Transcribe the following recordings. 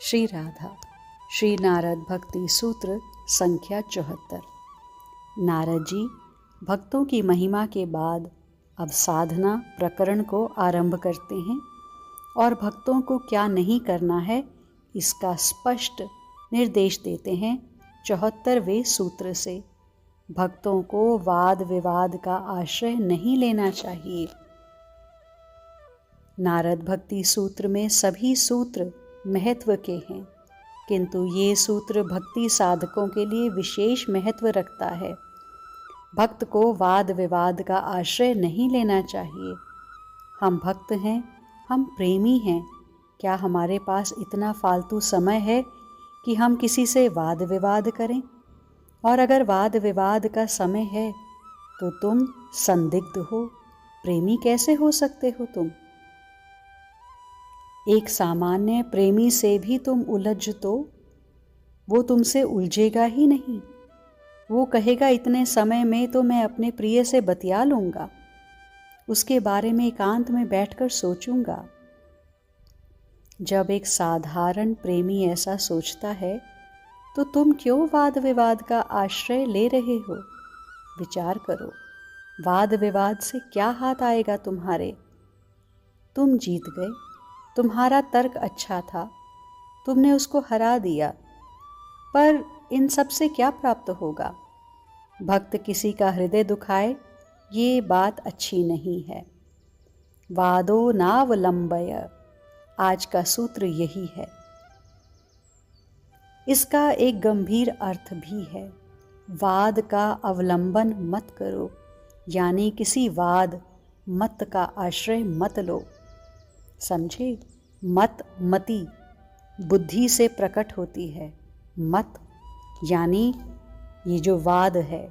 श्री राधा श्री नारद भक्ति सूत्र संख्या 74। नारद जी भक्तों की महिमा के बाद अब साधना प्रकरण को आरंभ करते हैं और भक्तों को क्या नहीं करना है इसका स्पष्ट निर्देश देते हैं 74वें सूत्र से। भक्तों को वाद विवाद का आश्रय नहीं लेना चाहिए। नारद भक्ति सूत्र में सभी सूत्र महत्व के हैं, किंतु ये सूत्र भक्ति साधकों के लिए विशेष महत्व रखता है। भक्त को वाद विवाद का आश्रय नहीं लेना चाहिए। हम भक्त हैं, हम प्रेमी हैं। क्या हमारे पास इतना फालतू समय है कि हम किसी से वाद विवाद करें? और अगर वाद विवाद का समय है तो तुम संदिग्ध हो, प्रेमी कैसे हो सकते हो तुम? एक सामान्य प्रेमी से भी तुम उलझ तो वो तुमसे उलझेगा ही नहीं। वो कहेगा इतने समय में तो मैं अपने प्रिय से बतिया लूँगा, उसके बारे में एकांत में बैठकर सोचूंगा। जब एक साधारण प्रेमी ऐसा सोचता है तो तुम क्यों वाद विवाद का आश्रय ले रहे हो? विचार करो, वाद विवाद से क्या हाथ आएगा तुम्हारे? तुम जीत गए, तुम्हारा तर्क अच्छा था, तुमने उसको हरा दिया, पर इन सब से क्या प्राप्त होगा? भक्त किसी का हृदय दुखाए, ये बात अच्छी नहीं है। वादो नावलंबय, आज का सूत्र यही है। इसका एक गंभीर अर्थ भी है। वाद का अवलंबन मत करो, यानी किसी वाद मत का आश्रय मत लो। समझे? मत मति बुद्धि से प्रकट होती है। मत यानी ये जो वाद है,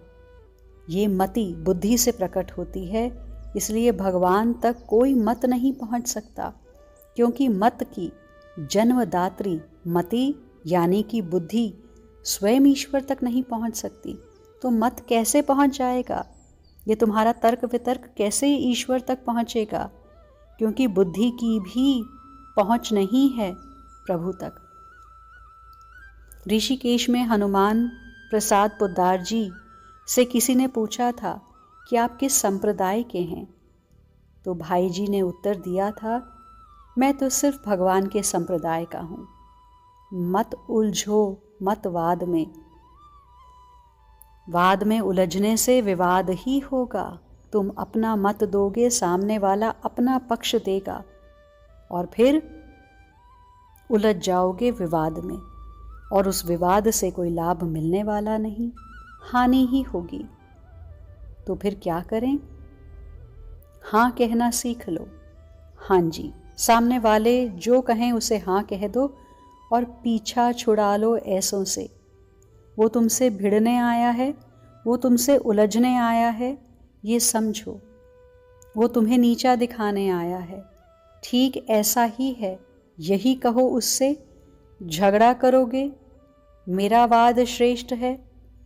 ये मति बुद्धि से प्रकट होती है। इसलिए भगवान तक कोई मत नहीं पहुंच सकता, क्योंकि मत की जन्मदात्री मति यानी कि बुद्धि स्वयं ईश्वर तक नहीं पहुंच सकती। तो मत कैसे पहुंच जाएगा? ये तुम्हारा तर्क वितर्क कैसे ईश्वर तक पहुंचेगा? क्योंकि बुद्धि की भी पहुंच नहीं है प्रभु तक। ऋषिकेश में हनुमान प्रसाद पोद्दार जी से किसी ने पूछा था कि आप किस संप्रदाय के हैं? तो भाई जी ने उत्तर दिया था, मैं तो सिर्फ भगवान के संप्रदाय का हूँ। मत उलझो मत वाद में। वाद में उलझने से विवाद ही होगा। तुम अपना मत दोगे, सामने वाला अपना पक्ष देगा और फिर उलझ जाओगे विवाद में, और उस विवाद से कोई लाभ मिलने वाला नहीं, हानि ही होगी। तो फिर क्या करें? हाँ कहना सीख लो। हाँ जी, सामने वाले जो कहें उसे हाँ कह दो और पीछा छुड़ा लो ऐसों से। वो तुमसे भिड़ने आया है, वो तुमसे उलझने आया है, ये समझो। वो तुम्हें नीचा दिखाने आया है, ठीक ऐसा ही है, यही कहो उससे। झगड़ा करोगे, मेरा वाद श्रेष्ठ है,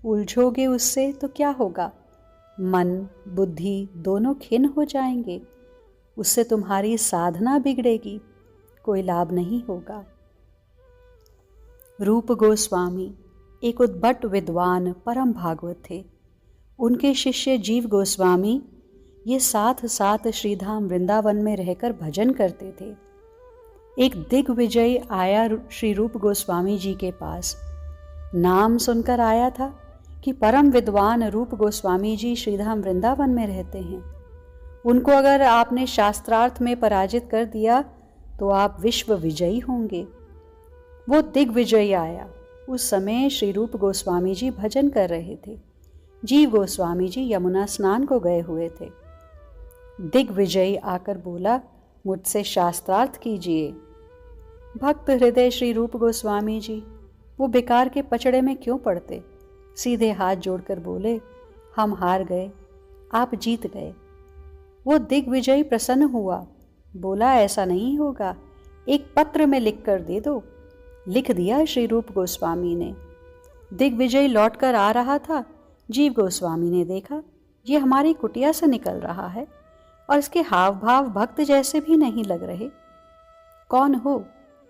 उलझोगे उससे तो क्या होगा? मन बुद्धि दोनों खिन्न हो जाएंगे। उससे तुम्हारी साधना बिगड़ेगी, कोई लाभ नहीं होगा। रूप गोस्वामी एक उद्भट विद्वान परम भागवत थे। उनके शिष्य जीव गोस्वामी ये साथ साथ श्रीधाम वृंदावन में रहकर भजन करते थे। एक दिग्विजय आया श्री रूप गोस्वामी जी के पास। नाम सुनकर आया था कि परम विद्वान रूप गोस्वामी जी श्रीधाम वृंदावन में रहते हैं। उनको अगर आपने शास्त्रार्थ में पराजित कर दिया तो आप विश्व विजयी होंगे। वो दिग्विजय आया। उस समय श्री रूप गोस्वामी जी भजन कर रहे थे। जीव गोस्वामी जी यमुना स्नान को गए हुए थे। दिग्विजय आकर बोला, मुझसे शास्त्रार्थ कीजिए। भक्त हृदय श्री रूप गोस्वामी जी वो बेकार के पचड़े में क्यों पड़ते? सीधे हाथ जोड़कर बोले, हम हार गए, आप जीत गए। वो दिग्विजय प्रसन्न हुआ, बोला, ऐसा नहीं होगा, एक पत्र में लिख कर दे दो। लिख दिया श्री रूप गोस्वामी ने। दिग्विजय लौटकर आ रहा था। जीव गोस्वामी ने देखा, ये हमारी कुटिया से निकल रहा है और इसके हाव भाव भक्त जैसे भी नहीं लग रहे। कौन हो?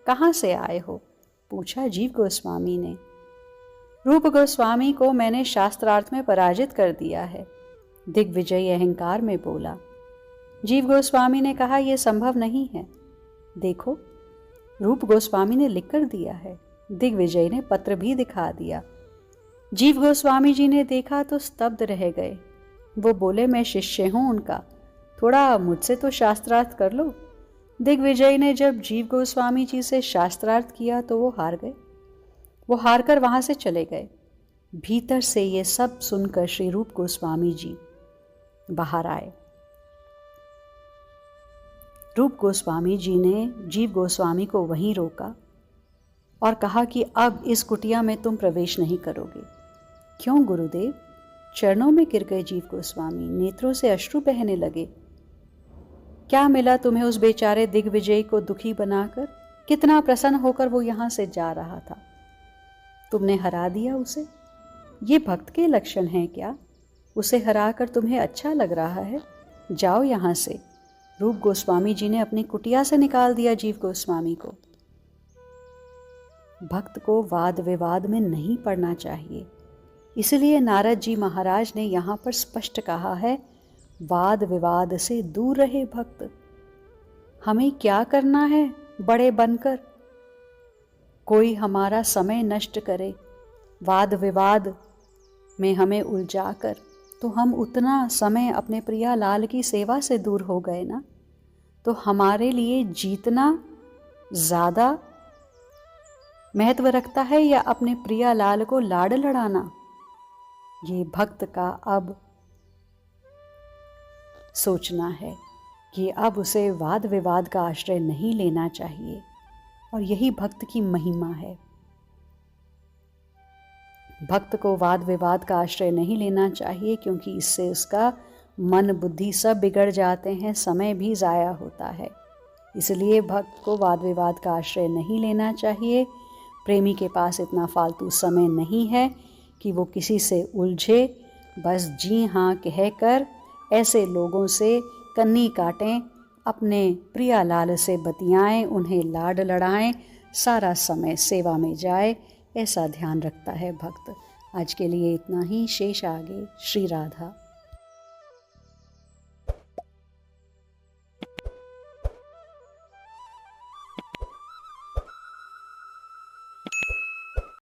कहाँ से आए हो? पूछा जीव गोस्वामी ने। रूप गोस्वामी को मैंने शास्त्रार्थ में पराजित कर दिया है, दिग्विजय अहंकार में बोला। जीव गोस्वामी ने कहा, यह संभव नहीं है। देखो, रूप गोस्वामी ने लिख कर दिया है। दिग्विजय ने पत्र भी दिखा दिया। जीव गोस्वामी जी ने देखा तो स्तब्ध रह गए। वो बोले, मैं शिष्य हूं उनका, थोड़ा मुझसे तो शास्त्रार्थ कर लो। दिग्विजय ने जब जीव गोस्वामी जी से शास्त्रार्थ किया तो वो हार गए। वो हार कर वहां से चले गए। भीतर से ये सब सुनकर श्री रूप गोस्वामी जी बाहर आए। रूप गोस्वामी जी ने जीव गोस्वामी को वहीं रोका और कहा कि अब इस कुटिया में तुम प्रवेश नहीं करोगे। क्यों गुरुदेव? चरणों में गिर गए जीव गोस्वामी, नेत्रों से अश्रु बहने लगे। क्या मिला तुम्हें उस बेचारे दिग्विजय को दुखी बनाकर? कितना प्रसन्न होकर वो यहां से जा रहा था, तुमने हरा दिया उसे। ये भक्त के लक्षण हैं क्या? उसे हराकर तुम्हें अच्छा लग रहा है? जाओ यहां से। रूप गोस्वामी जी ने अपनी कुटिया से निकाल दिया जीव गोस्वामी को। भक्त को वाद विवाद में नहीं पड़ना चाहिए, इसलिए नारद जी महाराज ने यहाँ पर स्पष्ट कहा है, वाद विवाद से दूर रहे भक्त। हमें क्या करना है बड़े बनकर? कोई हमारा समय नष्ट करे वाद विवाद में हमें उलझाकर, तो हम उतना समय अपने प्रिया लाल की सेवा से दूर हो गए ना। तो हमारे लिए जीतना ज़्यादा महत्व रखता है या अपने प्रिया लाल को लाड़ लड़ाना? ये भक्त का अब सोचना है कि अब उसे वाद विवाद का आश्रय नहीं लेना चाहिए, और यही भक्त की महिमा है। भक्त को वाद विवाद का आश्रय नहीं लेना चाहिए, क्योंकि इससे उसका मन बुद्धि सब बिगड़ जाते हैं, समय भी ज़ाया होता है। इसलिए भक्त को वाद विवाद का आश्रय नहीं लेना चाहिए। प्रेमी के पास इतना फालतू समय नहीं है कि वो किसी से उलझे। बस जी हाँ कहकर ऐसे लोगों से कन्नी काटें, अपने प्रिया लाल से बतियाएं, उन्हें लाड लड़ाएं, सारा समय सेवा में जाए, ऐसा ध्यान रखता है भक्त। आज के लिए इतना ही, शेष आगे। श्री राधा।